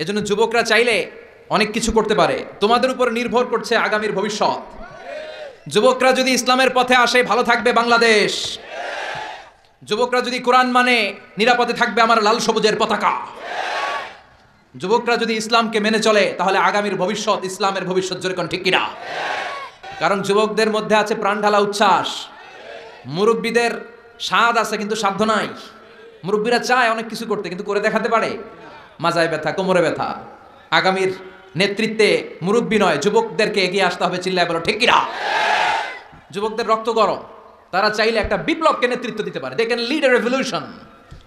এজন্য যুবকরা চাইলে অনেক কিছু করতে পারে, তোমাদের উপর নির্ভর করছে আগামীর ভবিষ্যৎ। যুবকরা যদি ইসলামের পথে আসে ভালো থাকবে বাংলাদেশ, যুবকরা যদি কোরআন মানে নিরাপদে থাকবে আমার লাল সবুজের পতাকা। যুবকরা যদি ইসলামকে মেনে চলে তাহলে আগামীর ভবিষ্যৎ ইসলামের ভবিষ্যৎ, যেরকম ঠিক কিনা? কারণ যুবকদের মধ্যে আছে প্রাণ ঢালা উচ্ছ্বাস, মুরব্বীদের স্বাদ আছে কিন্তু সাধ্য নাই। মুরব্বীরা চায় অনেক কিছু করতে কিন্তু করে দেখাতে পারে, মাজায় ব্যথা, কোমরে ব্যথা। আগামীর নেতৃত্বে মুরব্বী নয়, যুবকদেরকে এগিয়ে আসতে হবে, চিল্লায় বলো ঠিক কিনা? যুবকদের রক্ত গরম, তারা চাইলে একটা বিপ্লবকে নেতৃত্ব দিতে পারে। They can lead a revolution.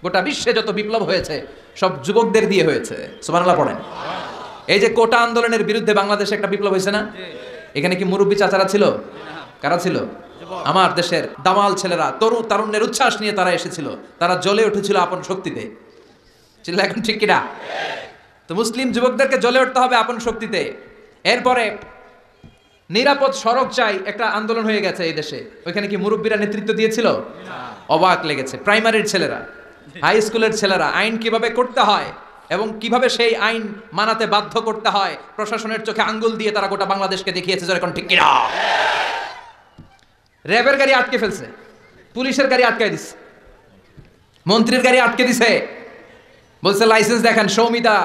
গোটা বিশ্বে যত বিপ্লব হয়েছে সব যুবকদের দিয়ে হয়েছে। সুবহানাল্লাহ পড়েন। এই যে কোটা আন্দোলনের বিরুদ্ধে বাংলাদেশে একটা বিপ্লব হয়েছে না? এখানে কি মুরব্বী চাচারা ছিল? কারা ছিল? আমার দেশের দামাল ছেলেরা, তরুণ তারুণ্যের উচ্ছ্বাস নিয়ে তারা এসেছিল, তারা জ্বলে উঠেছিল আপন শক্তিতে। চিল্লা এখন ঠিক কিনা? তো মুসলিম যুবকদেরকে জ্বলে উঠতে হবে আপন শক্তিতে। এরপরে নিরাপদ সড়ক চাই, একটা আন্দোলন হয়ে গেছে এই দেশে। ওইখানে কি মুরব্বীরা নেতৃত্ব দিয়েছিল? অবাক লেগেছে। প্রাইমারির ছেলেরা, হাই স্কুলের ছেলেরা আইন কিভাবে করতে হয় এবং কিভাবে সেই আইন মানাতে বাধ্য করতে হয় প্রশাসনের চোখে আঙ্গুল দিয়ে তারা গোটা বাংলাদেশকে দেখিয়েছে, যেরকম ঠিক কিনা? র্যাবের গাড়ি আটকে ফেলছে, পুলিশের গাড়ি আটকে দিচ্ছে, মন্ত্রীর গাড়ি আটকে দিছে, বলছে লাইসেন্স দেখান, show me the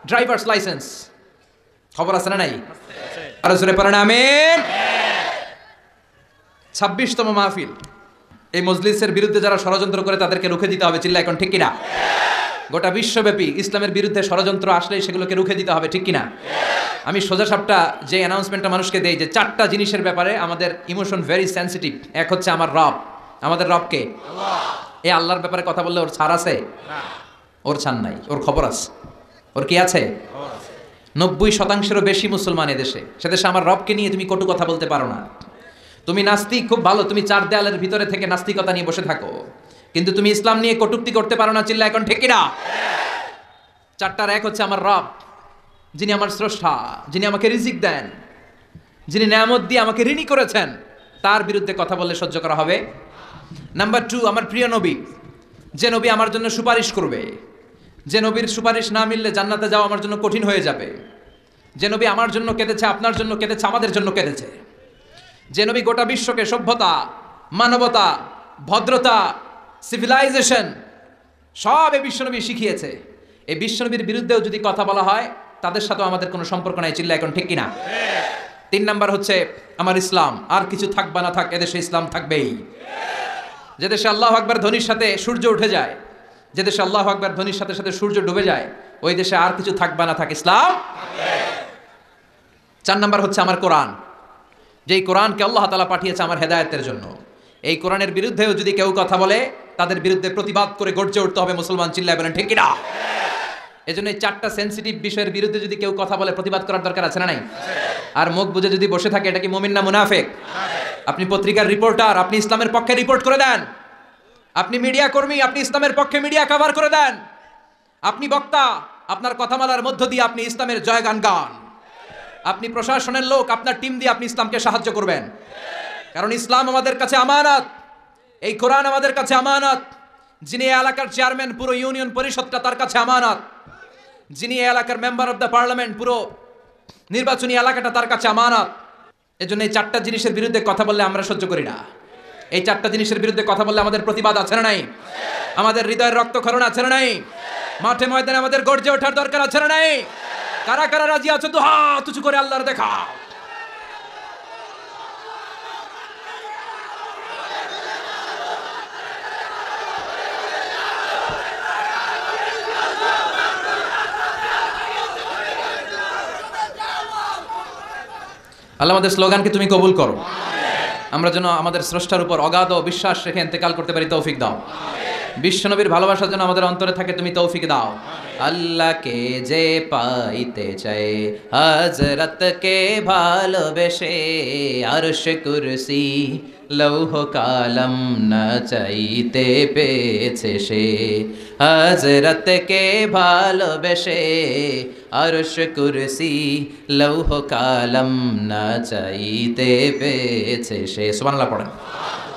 driver's licence. খবর আছে না নাই? আরো জোরে পড়েন আমিন। 26তম মাহফিল, এই মজলিসের বিরুদ্ধে যারা ষড়যন্ত্র করে তাদেরকে রুখে দিতে হবে, চিল্লা এখন ঠিক কিনা? গোটা বিশ্বব্যাপী ইসলামের বিরুদ্ধে ষড়যন্ত্র আসলেই সেগুলোকে রুখে দিতে হবে, ঠিক কিনা? আমি সোজা সাপটা যে অ্যানাউন্সমেন্টটা মানুষকে দেই যে 4টা জিনিসের ব্যাপারে আমাদের ইমোশন ভেরি সেন্সিটিভ। এক হচ্ছে আমার রব। আমাদের রব কে? এই আল্লাহর ব্যাপারে কথা বললে ওর ছাড় আছে? ওর ছাড় নাই, ওর খবর আছে। ওর কি আছে? 90%-এরও বেশি মুসলমান এদেশে, সে দেশে আমার রবকে নিয়ে তুমি কটু কথা বলতে পারো না। তুমি নাস্তিক, খুব ভালো, তুমি 4 দেয়ালের ভিতরে থেকে নাস্তিকতা নিয়ে বসে থাকো, কিন্তু তুমি ইসলাম নিয়ে কটূক্তি করতে পারো না, চিল্লা এখন ঠিক কিনা? 4টার এক হচ্ছে আমার রব, যিনি আমার স্রষ্টা, যিনি আমাকে রিজিক দেন, যিনি নিয়ামত দিয়ে আমাকে ঋণী করেছেন, তার বিরুদ্ধে কথা বললে সহ্য করা হবে। নাম্বার 2, আমার প্রিয় নবী, যে নবী আমার জন্য সুপারিশ করবে, যে নবীর সুপারিশ না মিললে জান্নাতে যাওয়া আমার জন্য কঠিন হয়ে যাবে, যে নবী আমার জন্য কেঁদেছে, আপনার জন্য কেঁদেছে, আমাদের জন্য কেঁদেছে, যে নবী গোটা বিশ্বকে সভ্যতা, মানবতা, ভদ্রতা, সিভিলাইজেশন সব এই বিশ্বনবী শিখিয়েছে। এই বিশ্বনবীর বিরুদ্ধেও যদি কথা বলা হয় তাদের সাথেও আমাদের কোনো সম্পর্ক নাই, চিল্লা এখন ঠিক কিনা? 3 নাম্বার হচ্ছে আমার ইসলাম, আর কিছু থাক বা না থাক এদেশে ইসলাম থাকবেই। যে দেশে আল্লাহু আকবার ধ্বনির সাথে সূর্য উঠে যায়, যে দেশে আল্লাহু আকবার ধ্বনির সাথে সাথে সূর্য ডুবে যায়, ওই দেশে আর কিছু থাক বা না থাক ইসলাম। 4 নাম্বার হচ্ছে আমার কোরআন, যেই কোরআনকে আল্লাহ তাআলা পাঠিয়েছে আমার হেদায়েতের জন্য। এই কোরআনের বিরুদ্ধেও যদি কেউ কথা বলে তাদের বিরুদ্ধে প্রতিবাদ করে গর্জে উঠতে হবে মুসলমান, চিল্লায় বলেন ঠিক কিনা? এজন্য এই 4টা সেনসিটিভ বিষয়ের বিরুদ্ধে যদি কেউ কথা বলে প্রতিবাদ করার দরকার আছে না নাই? আর মুখ বুজে যদি বসে থাকে, এটা কি মুমিন না মুনাফিক? আপনি পত্রিকার রিপোর্টার, আপনি ইসলামের পক্ষে রিপোর্ট করে দেন। আপনি মিডিয়া কর্মী, আপনি ইসলামের পক্ষে মিডিয়া কভার করে দেন। আপনি বক্তা, আপনার কথামালার মধ্য দিয়ে আপনি ইসলামের জয়গান গান। আপনি প্রশাসনের লোক, আপনার টিম দিয়ে আপনি ইসলামকে সাহায্য করবেন। কারণ ইসলাম আমাদের কাছে আমানত, এই কোরআন আমাদের কাছে আমানত। যিনি এই এলাকার চেয়ারম্যান, পুরো ইউনিয়ন পরিষদটা তার কাছে আমানত। যিনি এই এলাকার মেম্বার অফ দ্য পার্লামেন্ট, পুরো নির্বাচনী এলাকাটা তার কাছে আমানত। এজন্য এই 4টা জিনিসের বিরুদ্ধে কথা বললে আমরা সহ্য করি না। এই 4টা জিনিসের বিরুদ্ধে কথা বললে আমাদের প্রতিবাদ আছে না নাই? আমাদের হৃদয়ের রক্তক্ষরণ আছে না নাই? মাঠে ময়দানে আমাদের গর্জে ওঠার দরকার আছে না নাই? কারা কারা রাজি আছো তো হাত উঁচু করে আল্লাহর দেখা। আল্লাহ আমাদের স্লোগানকে তুমি কবুল করো, আমরা যেন আমাদের স্রষ্টার উপর অগাধ বিশ্বাস রেখে ইন্তেকাল করতে পারি, তৌফিক দাও। বিশ্বনবীর ভালোবাসা যেন আমাদের অন্তরে থাকে, তুমি তৌফিক দাও। আল্লাহকে যে পাইতে চায় হযরতকে ভালোবেসে, আরশ কুরসি লৌহ কালাম না চাইতে পেয়েছে সে। হযরতকে ভালোবেসে আরশ কুরসি লৌহ কালাম না চাইতে পেয়েছে সে। সুবহানাল্লাহ পড়েন।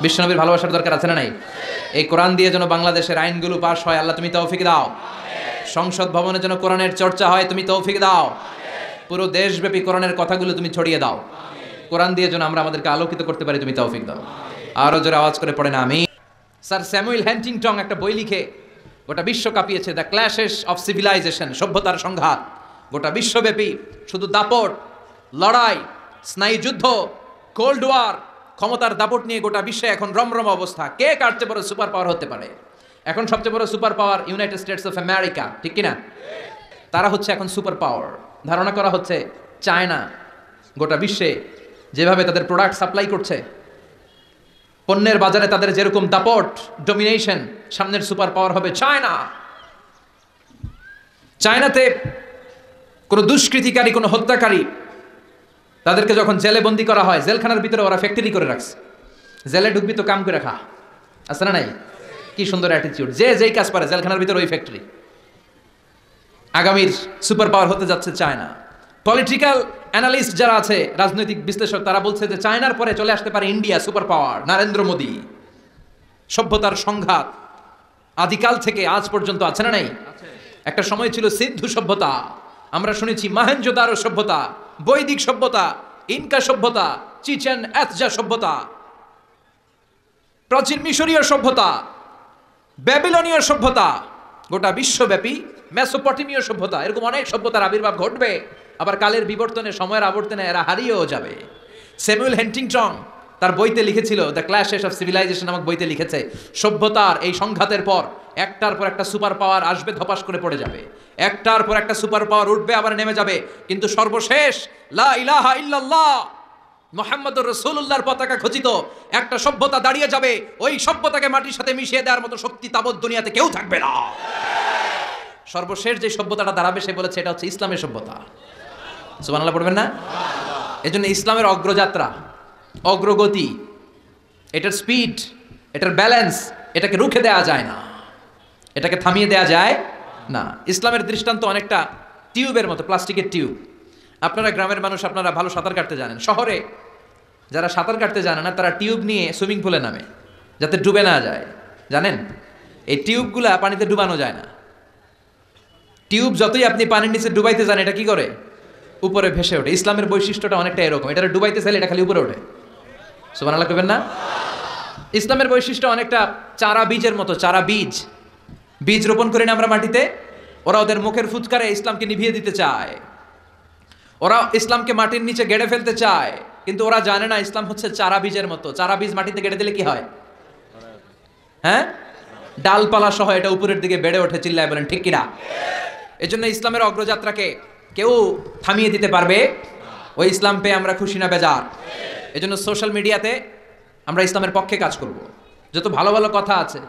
বিশ্বনবীর ভালোবাসার দরকার আছে না নাই? এই কোরআন দিয়ে যেন বাংলাদেশের আইনগুলো পাস হয়, আল্লাহ তুমি তৌফিক দাও। সংসদ ভবনে যেন কোরআনের চর্চা হয়, তুমি তৌফিক দাও। পুরো দেশব্যাপী কোরআনের কথাগুলো তুমি ছড়িয়ে দাও। কোরআন দিয়ে যেন আমরা আমাদেরকে আলোকিত করতে পারি, তুমি তৌফিক দাও। আরো জোরে আওয়াজ করে পড়ে না আমি। স্যার স্যামুয়েল হ্যান্টিংটন একটা বই লিখে গোটা বিশ্ব কাঁপিয়েছে, দ্য ক্ল্যাশেস অফ সিভিলাইজেশন, সভ্যতার সংঘাত। গোটা বিশ্বব্যাপী শুধু দাপট, লড়াই, স্নায়ুযুদ্ধ, কোল্ড ওয়ার, ক্ষমতার দাপট নিয়ে গোটা বিশ্বে এখন রমরম অবস্থা। কে কার চেয়ে বড় সুপার পাওয়ার হতে পারে? এখন সবচেয়ে বড় super power United states of America, ঠিক কিনা? তারা হচ্ছে এখন সুপার পাওয়ার। ধারণা করা হচ্ছে চায়না গোটা বিশ্বে যেভাবে তাদের প্রোডাক্ট সাপ্লাই করছে, পণ্যের বাজারে তাদের যেরকম দাপট, ডমিনেশন, সামনের সুপার পাওয়ার হবে চায়না। চায়নাতে কোনো দুষ্কৃতিকারী, কোনো হত্যাকারী, তাদেরকে যখন জেলে বন্দি করা হয়, জেলখানার ভিতরে ওরা ফ্যাক্টরি করে রাখছে। জেলে ঢুকবি তো কাম করে খা, আছে না নাই? কি সুন্দর অ্যাটিটিউড, যে যেই কাজ পারে জেলখানার ভিতরে ওই ফ্যাক্টরি। আগামীর সুপার পাওয়ার হতে যাচ্ছে চায়না। পলিটিক্যাল অ্যানালিস্ট যারা আছে, রাজনৈতিক বিশ্লেষক, তারা বলছে যে চায়নার পরে চলে আসতে পারে India super power, Narendra Modi. সভ্যতার সংঘাত আদিকাল থেকে আজ পর্যন্ত আছে না নাই? একটা সময় ছিল সিন্ধু সভ্যতা, আমরা শুনেছি মহেঞ্জোদারো সভ্যতা, বৈদিক সভ্যতা, ইনকা সভ্যতা, চিচেন এৎজা সভ্যতা, প্রাচীন মিশরীয় সভ্যতা, ব্যাবিলনীয় সভ্যতা, গোটা বিশ্বব্যাপী মেসোপটেমীয় সভ্যতা, এরকম অনেক সভ্যতার আবির্ভাব ঘটবে। আবার কালের বিবর্তনে, সময়ের আবর্তনে এরা হারিয়েও যাবে। স্যামুয়েল হ্যান্টিংটন তার বইতে লিখেছিল, দ্য ক্ল্যাশেস অফ সিভিলাইজেশন নামক বইতে লিখেছে, সভ্যতার এই সংঘাতের পর একটার পর একটা সুপার পাওয়ার আসবে, ধপাস করে পড়ে যাবে। একটার পর একটা সুপার পাওয়ার উঠবে, আবার নেমে যাবে, কিন্তু সর্বশেষ লা ইলাহা ইল্লাল্লাহ মুহাম্মদুর রাসূলুল্লাহর পতাকা খচিত একটা সভ্যতা দাঁড়িয়ে যাবে। ওই সভ্যতাকে মাটির সাথে মিশিয়ে দেওয়ার মতো শক্তি তাবৎ দুনিয়াতে কেউ থাকবে না। সর্বশেষ যে সভ্যতাটা দাঁড়াবে, সে বলেছে এটা হচ্ছে ইসলামের সভ্যতা। সুবহানাল্লাহ পড়বেন না? এজন্য ইসলামের অগ্রযাত্রা, অগ্রগতি, এটার স্পিড, এটার ব্যালেন্স, এটাকে রুখে দেওয়া যায় না, এটাকে থামিয়ে দেওয়া যায় না। ইসলামের দৃষ্টান্ত অনেকটা টিউবের মতো, প্লাস্টিকের টিউব। আপনারা গ্রামের মানুষ, আপনারা ভালো সাঁতার কাটতে জানেন। শহরে যারা সাঁতার কাটতে জানে না, তারা টিউব নিয়ে সুইমিং পুলে নামে যাতে ডুবে না যায়। জানেন, এই টিউবগুলা পানিতে ডুবানো যায় না। টিউব যতই আপনি পানির নিচে ডুবাইতে যান, এটা কি করে? উপরে ভেসে ওঠে। ইসলামের বৈশিষ্ট্যটা অনেকটা এরকম, এটা ডুবাইতে চাইলে এটা খালি উপরে ওঠে। সুবহানাল্লাহ কইবেন না? ইসলামের বৈশিষ্ট্য অনেকটা চারা বীজের মতো। চারা বীজ, বীজ রোপণ করি না আমরা মাটিতে, ওরা ওদের মুখের ফুৎকারে ইসলামকে নিভিয়ে দিতে চায়। ওরা ইসলামকে মাটির নিচে গেড়ে ফেলতে চায়, কিন্তু ওরা জানে না ইসলাম হচ্ছে চারা বীজের মতো। চারা বীজ মাটিতে গেড়ে দিলে কি হয়? হ্যাঁ, ডালপালা সহ এটা উপরের দিকে বেড়ে ওঠে। চিল্লায় বলেন ঠিক কিনা? এজন্য ইসলামের অগ্রযাত্রাকে কেউ থামিয়ে দিতে পারবে? ওই ইসলাম পেয়ে আমরা খুশি না বেজার? এজন্য সোশ্যাল মিডিয়াতে আমরা ইসলামের পক্ষে কাজ করব। যত ভালো ভালো কথা আছে,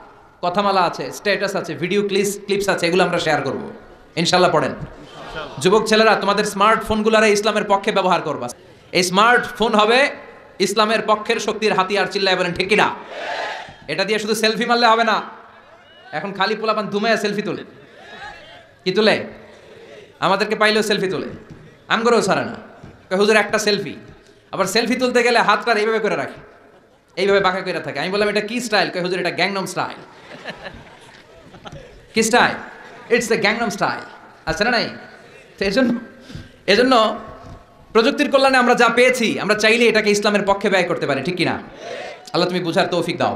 কথামালা আছে, স্ট্যাটাস আছে, ভিডিও ক্লিপস আছে, এগুলো আমরা শেয়ার করব ইনশাল্লাহ। পড়েন যুবক ছেলেরা, তোমাদের স্মার্টফোনগুলারে ইসলামের পক্ষে ব্যবহার করবা। এই স্মার্টফোন হবে ইসলামের পক্ষের শক্তির হাতিয়ার। চিল্লায় বলেন ঠিক কিনা? এটা দিয়ে শুধু সেলফি মারলে হবে না। এখন খালি পোলাপান ধুমায়া সেলফি তোলে। কি তোলে? আমাদেরকে পাইলেও সেলফি তোলে, আমগরেও ছাড়ে না। হুজুর একটা সেলফি। আবার সেলফি তুলতে গেলে হাতটা এইভাবে করে রাখে, এইভাবে বাঁকা করে থাকে। আমি বললাম এটা কি স্টাইল? হুজুর এটা গ্যাংনম স্টাইল। কি style? It's the Gangnam style. আছে না নাই? তো এজন্য প্রযুক্তির কল্যাণে আমরা যা পেয়েছি, আমরা চাইলে এটাকে ইসলামের পক্ষে ব্যয় করতে পারি, ঠিক কিনা? আল্লাহ তুমি বুঝার তৌফিক দাও।